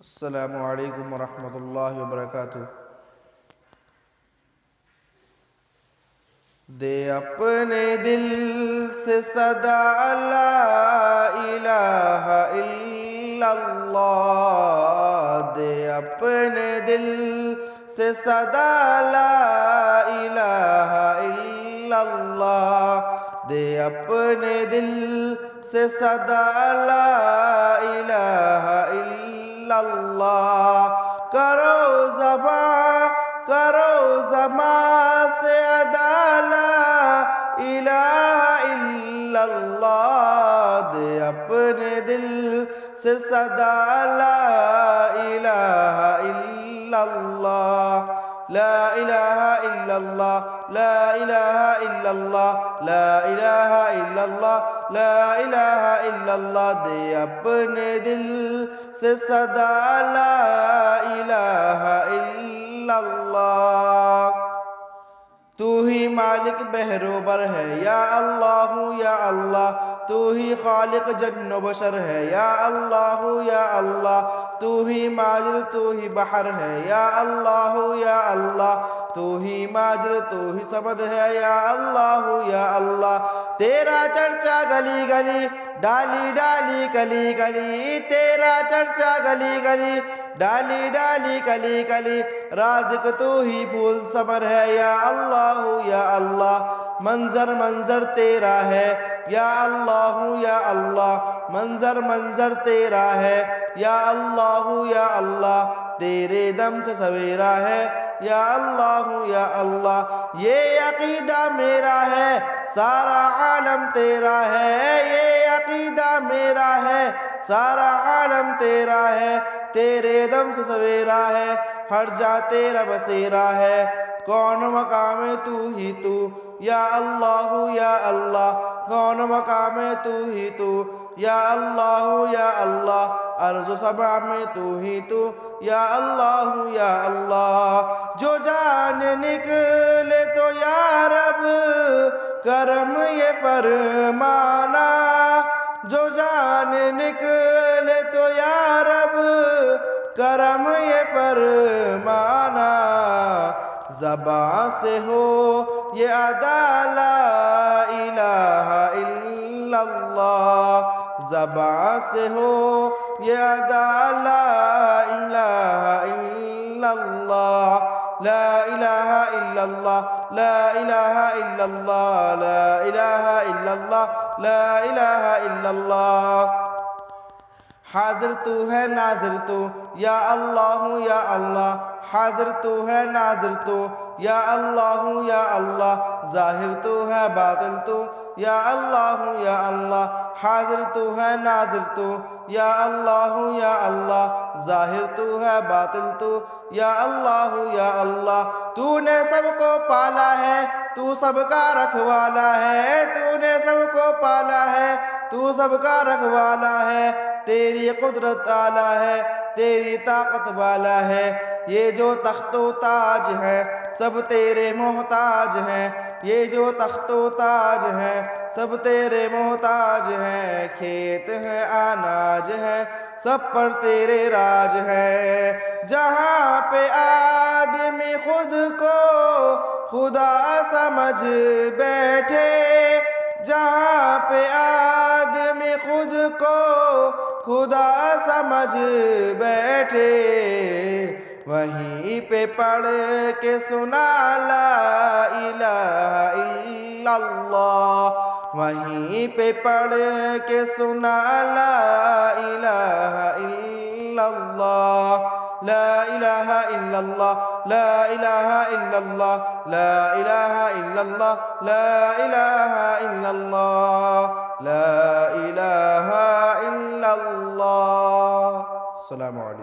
السلام علیکم ورحمۃ اللہ وبرکاتہ۔ دے اپنے دل سے صدا لا الہ الا اللہ، دے اپنے دل سے صدا لا الہ الا اللہ، دے اپنے دل سے صدا لا الہ الا اللہ، کرو زباں سے ادا لا الہ الا اللہ، دے اپنے دل سے صدا لا الہ الا اللہ، لا الہ الا اللہ، لا الہ الا اللہ، لا الہ الا اللہ، لا الہ الا اللہ، دے اپنے دل سے صدا لا الہ الا اللہ۔ تو ہی مالک بحر و بر ہے یا اللہ یا اللہ، تو ہی خالق جن و بشر ہے یا اللہ یا اللہ، تو ہی ماجر تو ہی بحر ہے یا اللہ یا اللہ، تو ہی ماجر تو ہی سمد ہے یا اللہ یا اللہ، تیرا چرچا گلی گلی ڈالی ڈالی کلی کلی، تیرا چرچا گلی گلی ڈالی ڈالی کلی کلی، رازق تو ہی پھول ثمر ہے یا اللہ یا اللہ، منظر منظر تیرا ہے یا اللہ یا اللہ، منظر منظر تیرا ہے یا اللہ یا اللہ، تیرے دم سے سویرا ہے یا اللہ یا اللہ، یہ عقیدہ میرا ہے سارا عالم تیرا ہے، یہ عقیدہ میرا ہے سارا عالم تیرا ہے، تیرے دم سے سویرا ہے ہر جا تیرا بسیرا ہے، کون مقام تو ہی تو یا اللہ یا اللہ، کون مقام تو ہی تو یا اللہ یا اللہ، ارض و سماء میں تو ہی تو یا اللہ یا اللہ، جو جان نکلے تو یا رب کرم یہ فرمانا، جو جان نکلے تو یا رب کرم یہ فرمانا، زبان سے ہو یہ ادا لا الہ الا اللہ، زبان سے ہو یہ ادا لا الہ الا اللہ، لا الہ الا اللہ، لا الہ الا اللہ، لا الہ الا اللہ، لا الہ الا اللہ، حاضر تو ہے ناظر تو یا اللہ یا اللہ، حاضر تو ہے ناظر تو یا اللہ یا اللہ، ظاہر تو ہے باطل تو یا اللہ یا اللہ، حاضر تو ہے ناظر تو یا اللہ یا اللہ، ظاہر تو ہے باطل تو یا اللہ یا اللہ، تو نے سب کو پالا ہے تو سب کا رکھوالا ہے، تو نے سب کو پالا ہے تو سب کا رکھوالا ہے، تیری قدرت اعلیٰ ہے تیری طاقت والا ہے، یہ جو تخت و تاج ہے سب تیرے محتاج ہیں، یہ جو تخت و تاج ہیں سب تیرے محتاج ہیں، کھیت ہیں اناج ہیں سب پر تیرے راج ہے، جہاں پہ آدمی خود کو خدا سمجھ بیٹھے، جہاں پہ آدمی خود کو خدا سمجھ بیٹھے، وہیں پہ پڑھ کے سنا لا الہ الا اللہ، وہیں پہ پڑھ کے سنا لا الہ الا اللہ، لا الہ الا اللہ، لا الہ الا اللہ، لا الہ الا اللہ، لا الہ الا اللہ، لا الہ الا اللہ۔ السلام علیکم۔